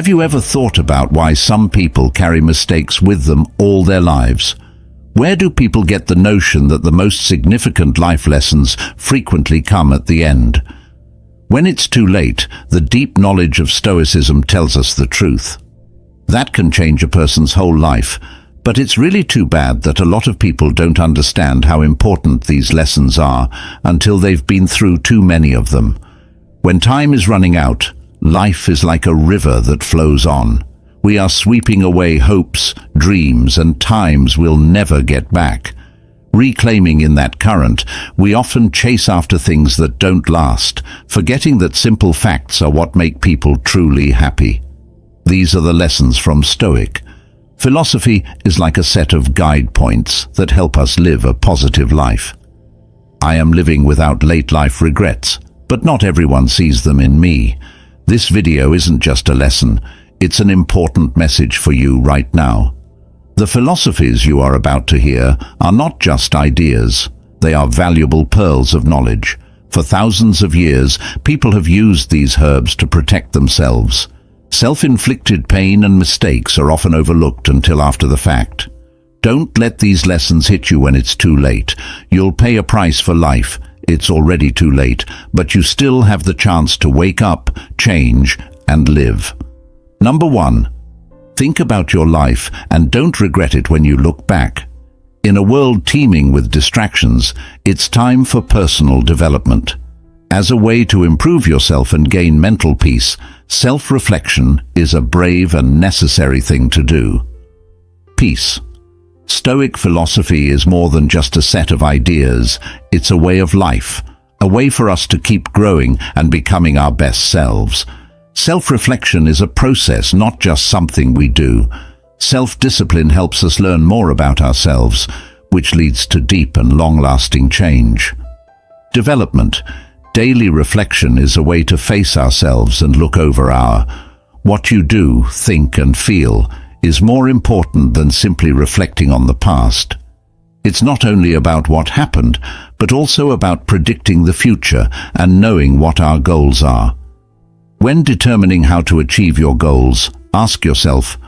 Have you ever thought about why some people carry mistakes with them all their lives? Where do people get the notion that the most significant life lessons frequently come at the end? When it's too late, the deep knowledge of Stoicism tells us the truth. That can change a person's whole life, but it's really too bad that a lot of people don't understand how important these lessons are until they've been through too many of them. When time is running out, life is like a river that flows on. We are sweeping away hopes, dreams, and times we'll never get back. Reclaiming in that current, we often chase after things that don't last, forgetting that simple facts are what make people truly happy. These are the lessons from Stoic. Philosophy is like a set of guide points that help us live a positive life. I am living without late life regrets, but not everyone sees them in me. This video isn't just a lesson, it's an important message for you right now. The philosophies you are about to hear are not just ideas, they are valuable pearls of knowledge. For thousands of years, people have used these herbs to protect themselves. Self-inflicted pain and mistakes are often overlooked until after the fact. Don't let these lessons hit you when it's too late. You'll pay a price for life. It's already too late, but you still have the chance to wake up, change, and live. Number 1. Think about your life and don't regret it when you look back. In a world teeming with distractions, it's time for personal development. As a way to improve yourself and gain mental peace, self-reflection is a brave and necessary thing to do. Peace. Stoic philosophy is more than just a set of ideas, it's a way of life, a way for us to keep growing and becoming our best selves. Self-reflection is a process, not just something we do. Self-discipline helps us learn more about ourselves, which leads to deep and long-lasting change. Development. Daily reflection is a way to face ourselves and look over what you do, think and feel is more important than simply reflecting on the past. It's not only about what happened, but also about predicting the future and knowing what our goals are. When determining how to achieve your goals, ask yourself,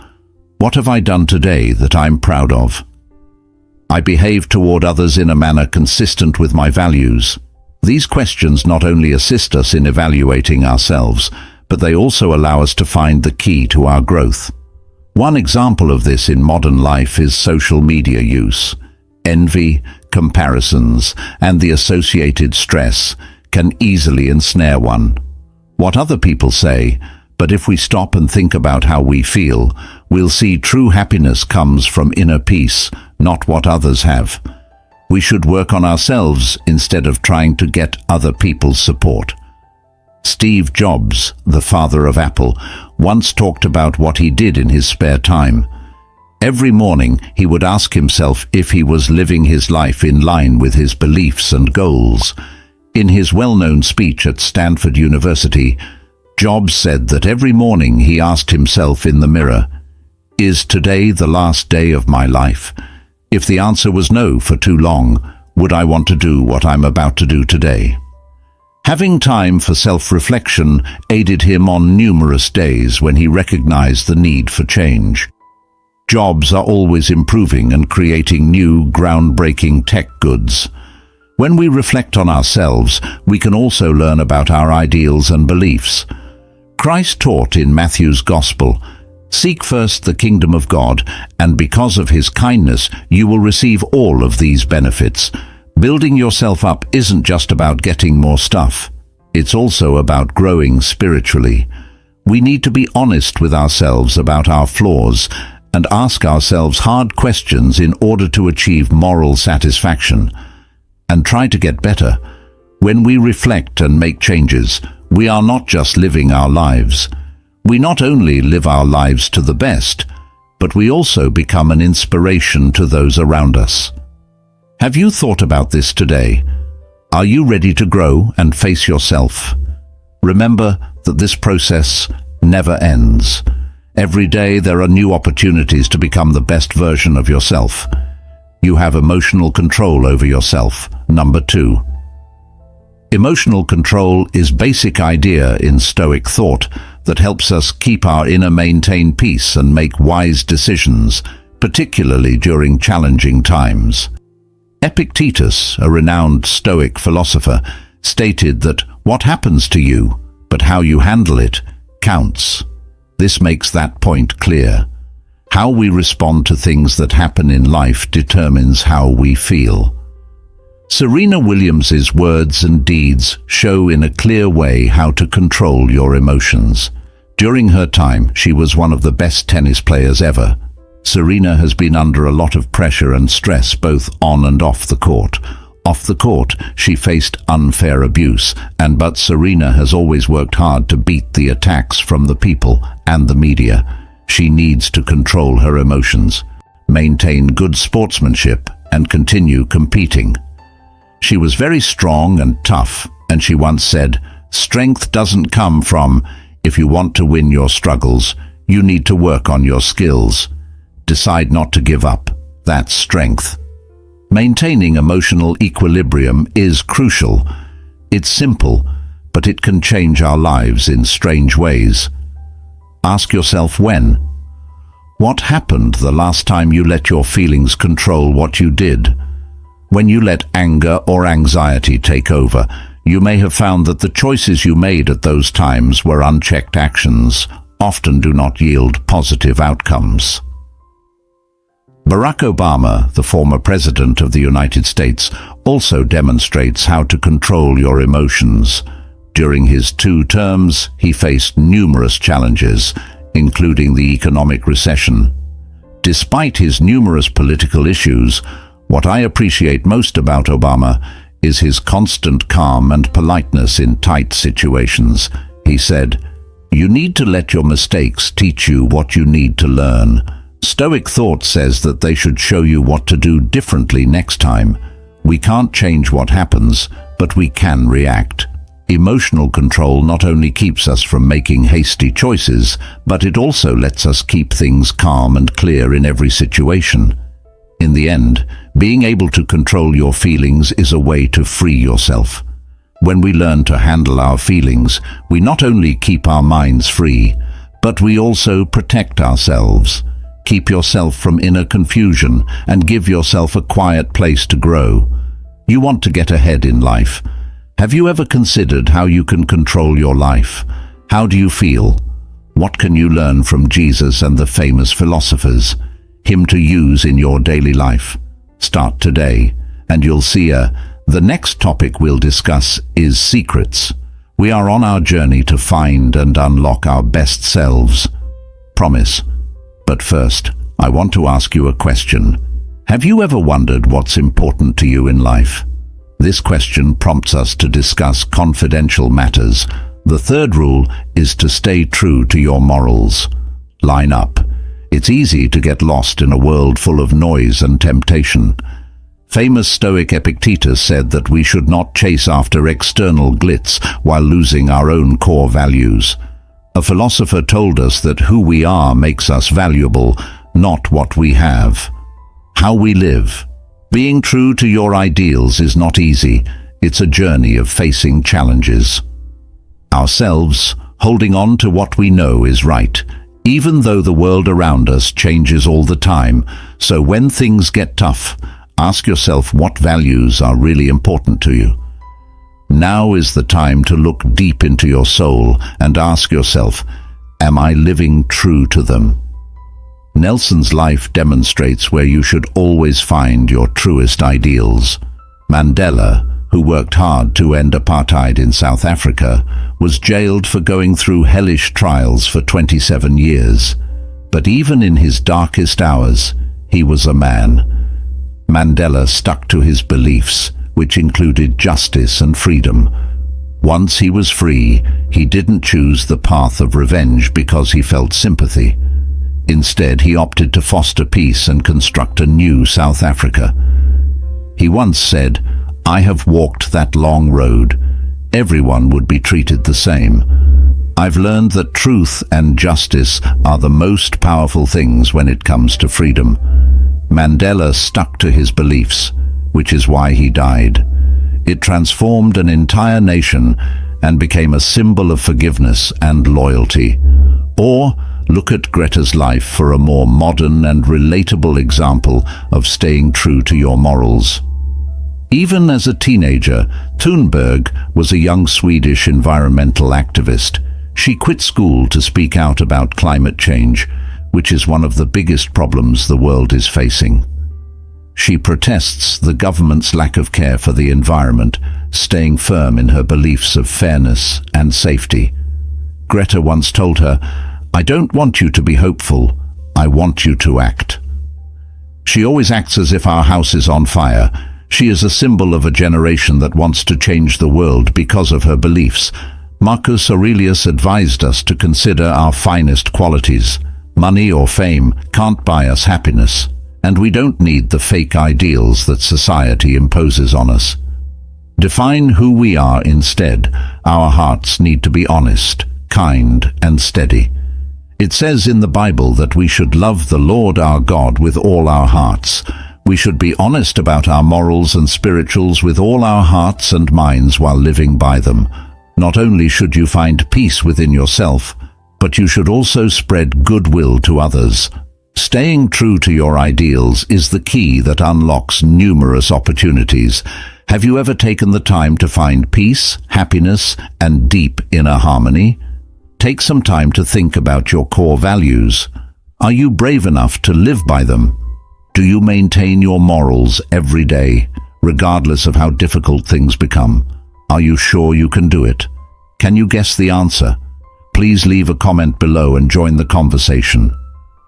what have I done today that I'm proud of? I behave toward others in a manner consistent with my values. These questions not only assist us in evaluating ourselves, but they also allow us to find the key to our growth. One example of this in modern life is social media use. Envy, comparisons, and the associated stress can easily ensnare one. What other people say, but if we stop and think about how we feel, we'll see true happiness comes from inner peace, not what others have. We should work on ourselves instead of trying to get other people's support. Steve Jobs, the father of Apple, once talked about what he did in his spare time. Every morning he would ask himself if he was living his life in line with his beliefs and goals. In his well-known speech at Stanford University, Jobs said that every morning he asked himself in the mirror, "Is today the last day of my life? If the answer was no for too long, would I want to do what I'm about to do today?" Having time for self-reflection aided him on numerous days when he recognized the need for change. Jobs are always improving and creating new, groundbreaking tech goods. When we reflect on ourselves, we can also learn about our ideals and beliefs. Christ taught in Matthew's Gospel, "Seek first the kingdom of God, and because of his kindness, you will receive all of these benefits." Building yourself up isn't just about getting more stuff. It's also about growing spiritually. We need to be honest with ourselves about our flaws and ask ourselves hard questions in order to achieve moral satisfaction. And try to get better. When we reflect and make changes, we are not just living our lives. We not only live our lives to the best, but we also become an inspiration to those around us. Have you thought about this today? Are you ready to grow and face yourself? Remember that this process never ends. Every day there are new opportunities to become the best version of yourself. You have emotional control over yourself. Number 2. Emotional control is a basic idea in Stoic thought that helps us keep our inner, maintain peace and make wise decisions, particularly during challenging times. Epictetus, a renowned Stoic philosopher, stated that what happens to you, but how you handle it, counts. This makes that point clear. How we respond to things that happen in life determines how we feel. Serena Williams's words and deeds show in a clear way how to control your emotions. During her time, she was one of the best tennis players ever. Serena has been under a lot of pressure and stress both on and off the court. Off the court, she faced unfair abuse, but Serena has always worked hard to beat the attacks from the people and the media. She needs to control her emotions, maintain good sportsmanship, and continue competing. She was very strong and tough, and she once said, "Strength doesn't come from, if you want to win your struggles, you need to work on your skills. Decide not to give up. That's strength." Maintaining emotional equilibrium is crucial. It's simple, but it can change our lives in strange ways. Ask yourself when. What happened the last time you let your feelings control what you did? When you let anger or anxiety take over, you may have found that the choices you made at those times were unchecked actions, often do not yield positive outcomes. Barack Obama, the former president of the United States, also demonstrates how to control your emotions. During his 2 terms, he faced numerous challenges, including the economic recession. Despite his numerous political issues, what I appreciate most about Obama is his constant calm and politeness in tight situations. He said, "You need to let your mistakes teach you what you need to learn." Stoic thought says that they should show you what to do differently next time. We can't change what happens, but we can react. Emotional control not only keeps us from making hasty choices, but it also lets us keep things calm and clear in every situation. In the end, being able to control your feelings is a way to free yourself. When we learn to handle our feelings, we not only keep our minds free, but we also protect ourselves. Keep yourself from inner confusion and give yourself a quiet place to grow. You want to get ahead in life. Have you ever considered how you can control your life? How do you feel? What can you learn from Jesus and the famous philosophers? Him to use in your daily life. Start today, and you'll see the next topic we'll discuss is secrets. We are on our journey to find and unlock our best selves. Promise. But first, I want to ask you a question. Have you ever wondered what's important to you in life? This question prompts us to discuss confidential matters. The third rule is to stay true to your morals. Line up. It's easy to get lost in a world full of noise and temptation. Famous Stoic Epictetus said that we should not chase after external glitz while losing our own core values. A philosopher told us that who we are makes us valuable, not what we have. How we live. Being true to your ideals is not easy. It's a journey of facing challenges. Ourselves, holding on to what we know is right, even though the world around us changes all the time. So when things get tough, ask yourself what values are really important to you. Now is the time to look deep into your soul and ask yourself, am I living true to them? Nelson's life demonstrates where you should always find your truest ideals. Mandela, who worked hard to end apartheid in South Africa, was jailed for going through hellish trials for 27 years. But even in his darkest hours, he was a man. Mandela stuck to his beliefs, which included justice and freedom. Once he was free, he didn't choose the path of revenge because he felt sympathy. Instead, he opted to foster peace and construct a new South Africa. He once said, "I have walked that long road. Everyone would be treated the same. I've learned that truth and justice are the most powerful things when it comes to freedom." Mandela stuck to his beliefs, which is why he died. It transformed an entire nation, and became a symbol of forgiveness and loyalty. Or look at Greta's life for a more modern and relatable example of staying true to your morals. Even as a teenager, Thunberg was a young Swedish environmental activist. She quit school to speak out about climate change, which is one of the biggest problems the world is facing. She protests the government's lack of care for the environment, staying firm in her beliefs of fairness and safety. Greta once told her, "I don't want you to be hopeful, I want you to act." She always acts as if our house is on fire. She is a symbol of a generation that wants to change the world because of her beliefs. Marcus Aurelius advised us to consider our finest qualities. Money or fame can't buy us happiness, and we don't need the fake ideals that society imposes on us. Define who we are instead. Our hearts need to be honest, kind, and steady. It says in the Bible that we should love the Lord our God with all our hearts. We should be honest about our morals and spirituals with all our hearts and minds while living by them. Not only should you find peace within yourself, but you should also spread goodwill to others. Staying true to your ideals is the key that unlocks numerous opportunities. Have you ever taken the time to find peace, happiness, and deep inner harmony? Take some time to think about your core values. Are you brave enough to live by them? Do you maintain your morals every day, regardless of how difficult things become? Are you sure you can do it? Can you guess the answer? Please leave a comment below and join the conversation.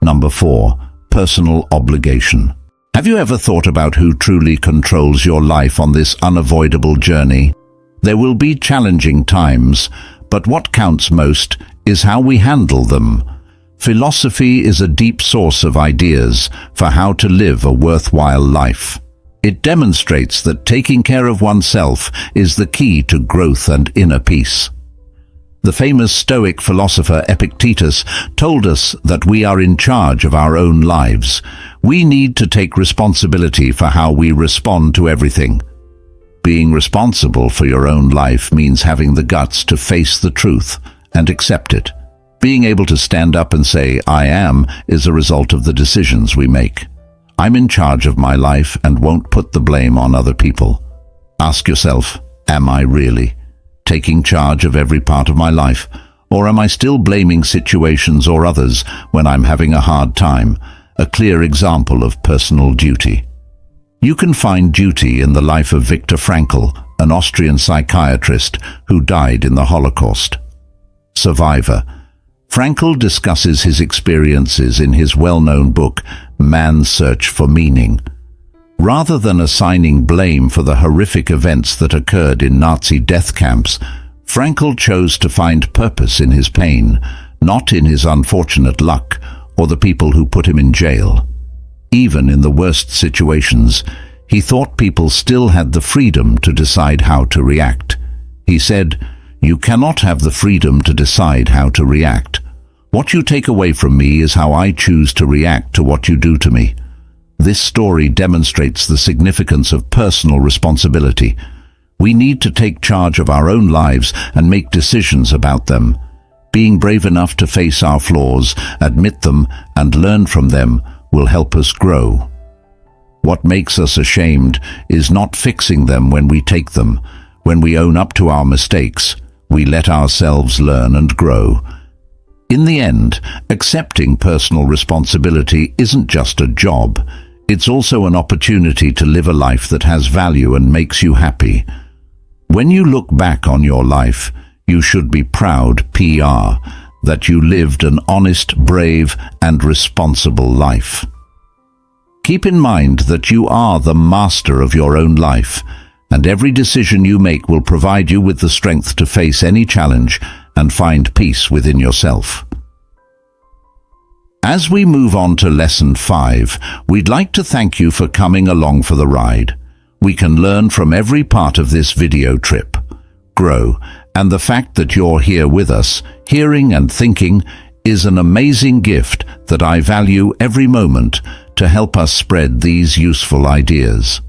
Number 4. Personal obligation. Have you ever thought about who truly controls your life on this unavoidable journey? There will be challenging times, but what counts most is how we handle them. Philosophy is a deep source of ideas for how to live a worthwhile life. It demonstrates that taking care of oneself is the key to growth and inner peace. The famous Stoic philosopher Epictetus told us that we are in charge of our own lives. We need to take responsibility for how we respond to everything. Being responsible for your own life means having the guts to face the truth and accept it. Being able to stand up and say, "I am," is a result of the decisions we make. I'm in charge of my life and won't put the blame on other people. Ask yourself, am I really taking charge of every part of my life? Or am I still blaming situations or others when I'm having a hard time? A clear example of personal duty. You can find duty in the life of Viktor Frankl, an Austrian psychiatrist who died in the Holocaust. Survivor. Frankl discusses his experiences in his well-known book, Man's Search for Meaning. Rather than assigning blame for the horrific events that occurred in Nazi death camps, Frankl chose to find purpose in his pain, not in his unfortunate luck or the people who put him in jail. Even in the worst situations, he thought people still had the freedom to decide how to react. He said, "You cannot have the freedom to decide how to react. What you take away from me is how I choose to react to what you do to me." This story demonstrates the significance of personal responsibility. We need to take charge of our own lives and make decisions about them. Being brave enough to face our flaws, admit them, and learn from them will help us grow. What makes us ashamed is not fixing them when we take them. When we own up to our mistakes, we let ourselves learn and grow. In the end, accepting personal responsibility isn't just a job. It's also an opportunity to live a life that has value and makes you happy. When you look back on your life, you should be proud, PR, that you lived an honest, brave, and responsible life. Keep in mind that you are the master of your own life, and every decision you make will provide you with the strength to face any challenge and find peace within yourself. As we move on to Lesson 5, we'd like to thank you for coming along for the ride. We can learn from every part of this video trip, grow, and the fact that you're here with us, hearing and thinking, is an amazing gift that I value every moment to help us spread these useful ideas.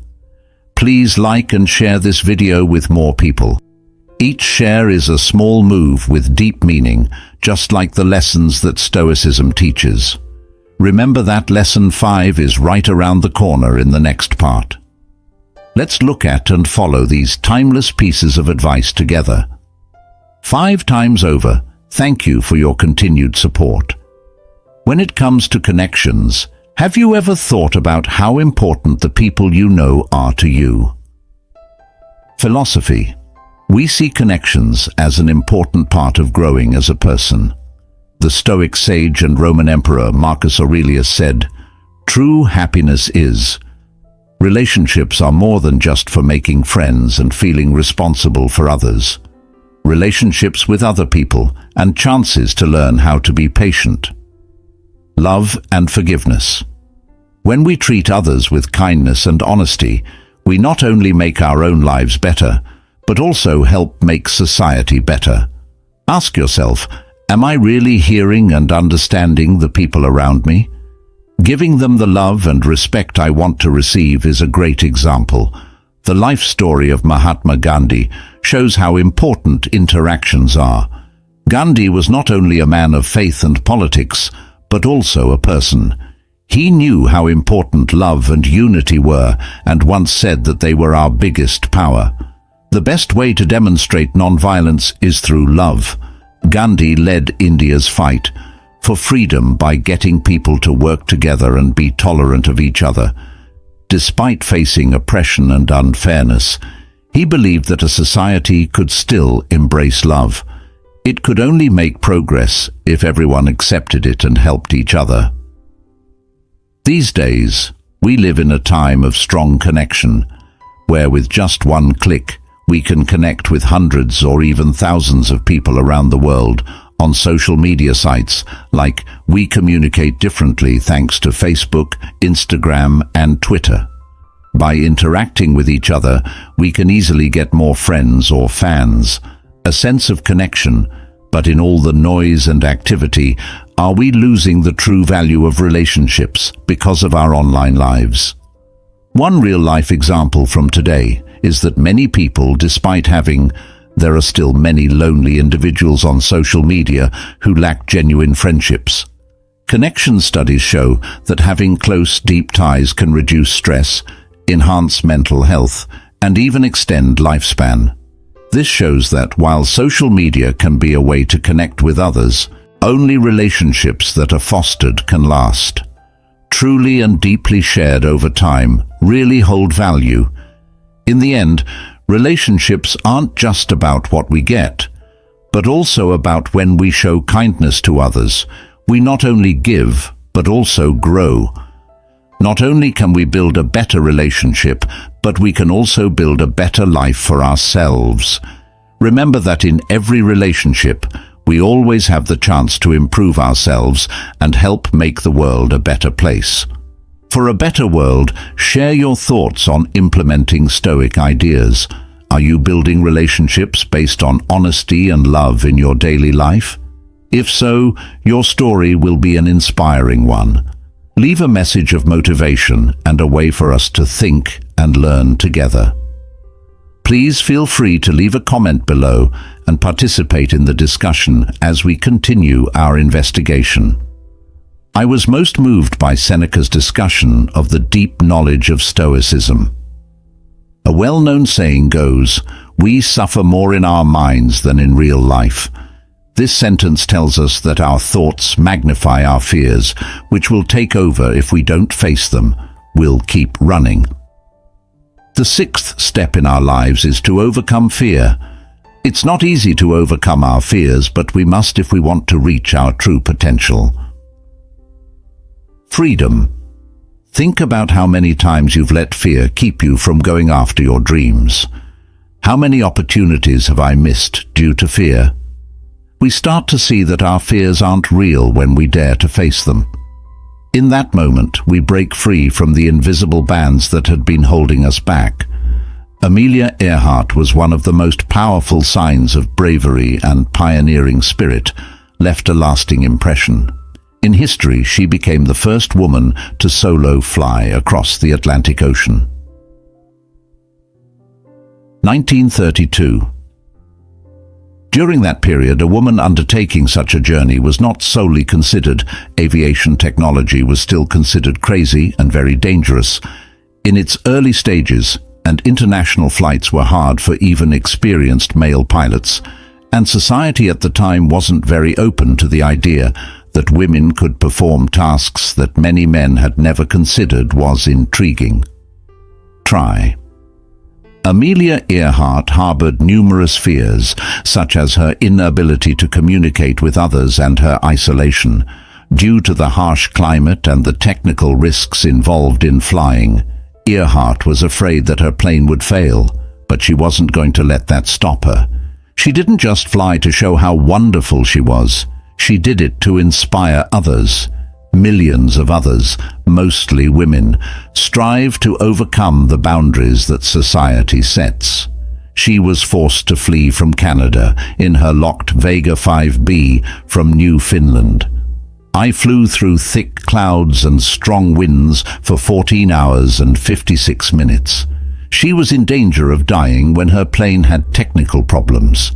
Please like and share this video with more people. Each share is a small move with deep meaning, just like the lessons that Stoicism teaches. Remember that lesson 5 is right around the corner in the next part. Let's look at and follow these timeless pieces of advice together. 5 times over, thank you for your continued support. When it comes to connections, have you ever thought about how important the people you know are to you? Philosophy. We see connections as an important part of growing as a person. The Stoic sage and Roman emperor Marcus Aurelius said, "True happiness is." Relationships are more than just for making friends and feeling responsible for others. Relationships with other people and chances to learn how to be patient. Love and forgiveness. When we treat others with kindness and honesty, we not only make our own lives better, but also help make society better. Ask yourself, am I really hearing and understanding the people around me? Giving them the love and respect I want to receive is a great example. The life story of Mahatma Gandhi shows how important interactions are. Gandhi was not only a man of faith and politics, but also a person. He knew how important love and unity were, and once said that they were our biggest power. The best way to demonstrate nonviolence is through love. Gandhi led India's fight for freedom by getting people to work together and be tolerant of each other. Despite facing oppression and unfairness, he believed that a society could still embrace love. It could only make progress if everyone accepted it and helped each other. These days, we live in a time of strong connection, where with just one click, we can connect with hundreds or even thousands of people around the world on social media sites like We Communicate Differently thanks to Facebook, Instagram, and Twitter. By interacting with each other, we can easily get more friends or fans, a sense of connection, but in all the noise and activity, are we losing the true value of relationships because of our online lives? One real-life example from today is that many people, there are still many lonely individuals on social media who lack genuine friendships. Connection studies show that having close, deep ties can reduce stress, enhance mental health, and even extend lifespan. This shows that while social media can be a way to connect with others, only relationships that are fostered can last. Truly and deeply shared over time really hold value. In the end, relationships aren't just about what we get, but also about when we show kindness to others. We not only give, but also grow. Not only can we build a better relationship, but we can also build a better life for ourselves. Remember that in every relationship, we always have the chance to improve ourselves and help make the world a better place. For a better world, share your thoughts on implementing Stoic ideas. Are you building relationships based on honesty and love in your daily life? If so, your story will be an inspiring one. Leave a message of motivation and a way for us to think and learn together. Please feel free to leave a comment below and participate in the discussion as we continue our investigation. I was most moved by Seneca's discussion of the deep knowledge of Stoicism. A well-known saying goes, "We suffer more in our minds than in real life." This sentence tells us that our thoughts magnify our fears, which will take over if we don't face them. We'll keep running. The 6th step in our lives is to overcome fear. It's not easy to overcome our fears, but we must if we want to reach our true potential. Freedom. Think about how many times you've let fear keep you from going after your dreams. How many opportunities have I missed due to fear? We start to see that our fears aren't real when we dare to face them. In that moment, we break free from the invisible bands that had been holding us back. Amelia Earhart was one of the most powerful signs of bravery and pioneering spirit, left a lasting impression. In history, she became the first woman to solo fly across the Atlantic Ocean. 1932. During that period, a woman undertaking such a journey was not solely considered. Aviation technology was still considered crazy and very dangerous. In its early stages, and international flights were hard for even experienced male pilots, and society at the time wasn't very open to the idea that women could perform tasks that many men had never considered was intriguing. Try. Amelia Earhart harbored numerous fears, such as her inability to communicate with others and her isolation, due to the harsh climate and the technical risks involved in flying. Earhart was afraid that her plane would fail, but she wasn't going to let that stop her. She didn't just fly to show how wonderful she was. She did it to inspire others. Millions of others, mostly women, strive to overcome the boundaries that society sets. She was forced to flee from Canada in her locked Vega 5B from Newfoundland. I flew through thick clouds and strong winds for 14 hours and 56 minutes. She was in danger of dying when her plane had technical problems.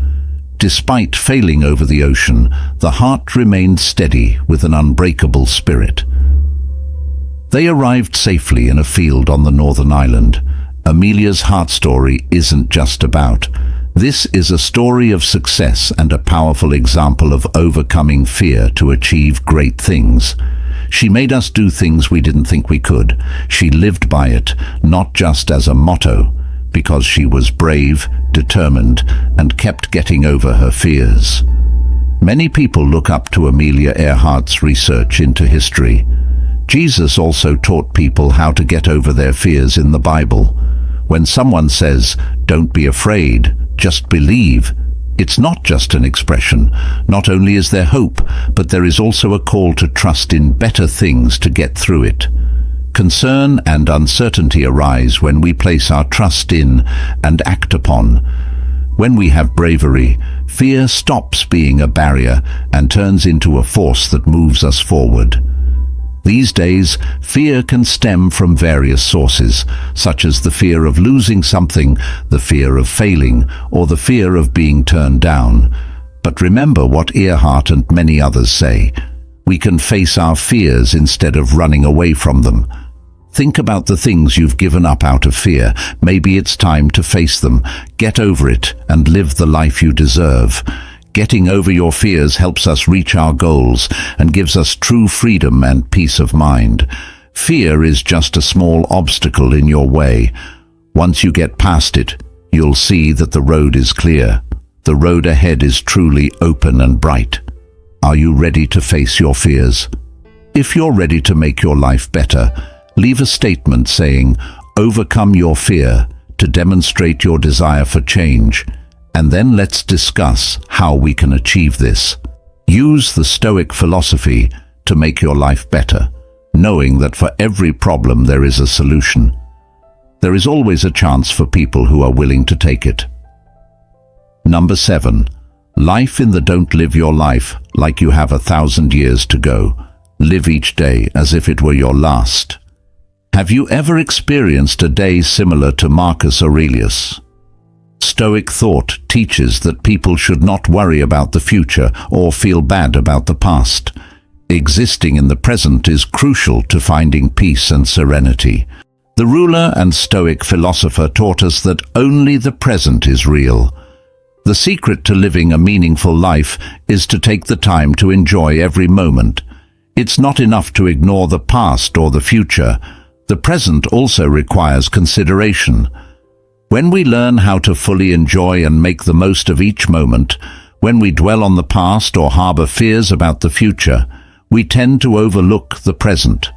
Despite failing over the ocean, the heart remained steady with an unbreakable spirit. They arrived safely in a field on the Northern Island. Amelia's heart story isn't just about. This is a story of success and a powerful example of overcoming fear to achieve great things. She made us do things we didn't think we could. She lived by it, not just as a motto, because she was brave, determined, and kept getting over her fears. Many people look up to Amelia Earhart's research into history. Jesus also taught people how to get over their fears in the Bible. When someone says, "Don't be afraid, just believe," it's not just an expression. Not only is there hope, but there is also a call to trust in better things to get through it. Concern and uncertainty arise when we place our trust in and act upon. When we have bravery, fear stops being a barrier and turns into a force that moves us forward. These days, fear can stem from various sources, such as the fear of losing something, the fear of failing, or the fear of being turned down. But remember what Earhart and many others say: we can face our fears instead of running away from them. Think about the things you've given up out of fear. Maybe it's time to face them, get over it, and live the life you deserve. Getting over your fears helps us reach our goals and gives us true freedom and peace of mind. Fear is just a small obstacle in your way. Once you get past it, you'll see that the road is clear. The road ahead is truly open and bright. Are you ready to face your fears? If you're ready to make your life better, leave a statement saying, "Overcome your fear," to demonstrate your desire for change. And then let's discuss how we can achieve this. Use the Stoic philosophy to make your life better, knowing that for every problem there is a solution. There is always a chance for people who are willing to take it. Number 7. Life in the don't live your life like you have 1,000 years to go. Live each day as if it were your last. Have you ever experienced a day similar to Marcus Aurelius? Stoic thought teaches that people should not worry about the future or feel bad about the past. Existing in the present is crucial to finding peace and serenity. The ruler and Stoic philosopher taught us that only the present is real. The secret to living a meaningful life is to take the time to enjoy every moment. It's not enough to ignore the past or the future. The present also requires consideration. When we learn how to fully enjoy and make the most of each moment, when we dwell on the past or harbor fears about the future, we tend to overlook the present.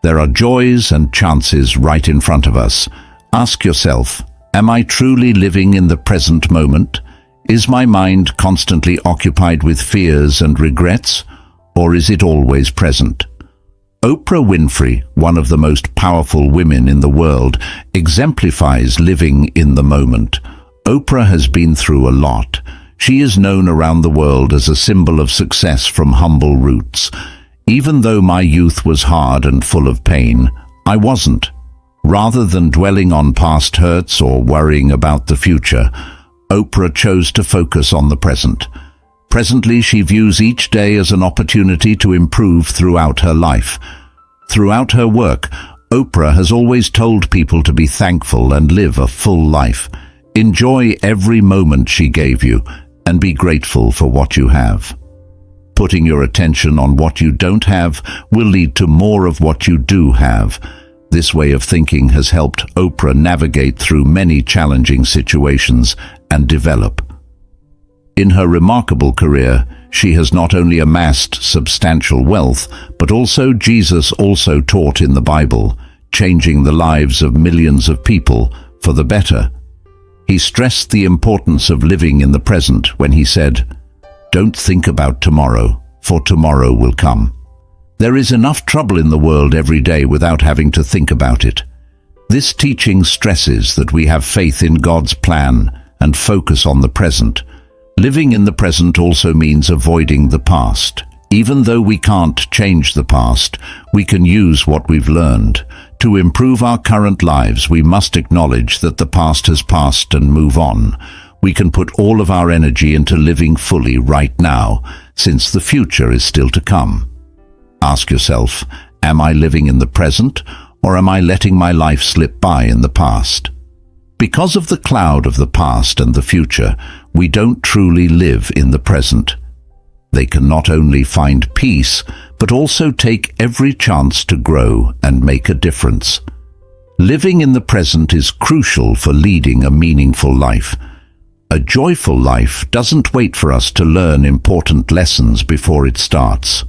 There are joys and chances right in front of us. Ask yourself, am I truly living in the present moment? Is my mind constantly occupied with fears and regrets, or is it always present? Oprah Winfrey, one of the most powerful women in the world, exemplifies living in the moment. Oprah has been through a lot. She is known around the world as a symbol of success from humble roots. Even though my youth was hard and full of pain, I wasn't. Rather than dwelling on past hurts or worrying about the future, Oprah chose to focus on the present. Presently, she views each day as an opportunity to improve throughout her life. Throughout her work, Oprah has always told people to be thankful and live a full life. Enjoy every moment she gave you and be grateful for what you have. Putting your attention on what you don't have will lead to more of what you do have. This way of thinking has helped Oprah navigate through many challenging situations and develop. In her remarkable career, she has not only amassed substantial wealth, but also Jesus also taught in the Bible, changing the lives of millions of people for the better. He stressed the importance of living in the present when he said, "Don't think about tomorrow, for tomorrow will come." There is enough trouble in the world every day without having to think about it. This teaching stresses that we have faith in God's plan and focus on the present. Living in the present also means avoiding the past. Even though we can't change the past, we can use what we've learned. To improve our current lives, we must acknowledge that the past has passed and move on. We can put all of our energy into living fully right now, since the future is still to come. Ask yourself, am I living in the present, or am I letting my life slip by in the past? Because of the cloud of the past and the future, we don't truly live in the present. They can not only find peace, but also take every chance to grow and make a difference. Living in the present is crucial for leading a meaningful life. A joyful life doesn't wait for us to learn important lessons before it starts.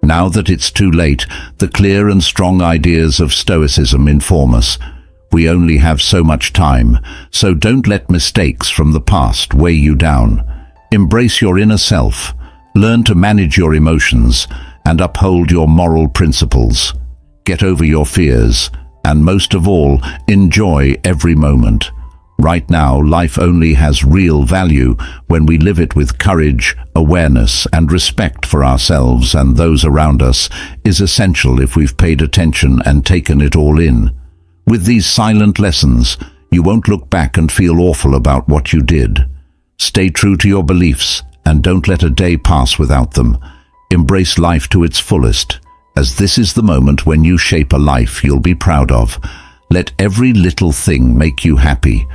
Now that it's too late, the clear and strong ideas of Stoicism inform us. We only have so much time, so don't let mistakes from the past weigh you down. Embrace your inner self, learn to manage your emotions, and uphold your moral principles. Get over your fears, and most of all, enjoy every moment. Right now, life only has real value when we live it with courage, awareness, and respect for ourselves and those around us is essential if we've paid attention and taken it all in. With these silent lessons, you won't look back and feel awful about what you did. Stay true to your beliefs and don't let a day pass without them. Embrace life to its fullest, as this is the moment when you shape a life you'll be proud of. Let every little thing make you happy.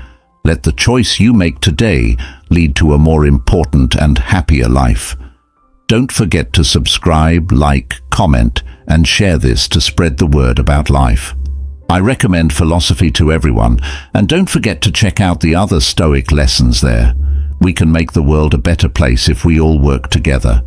Let the choice you make today lead to a more important and happier life. Don't forget to subscribe, like, comment, and share this to spread the word about life. I recommend philosophy to everyone, and don't forget to check out the other Stoic lessons there. We can make the world a better place if we all work together.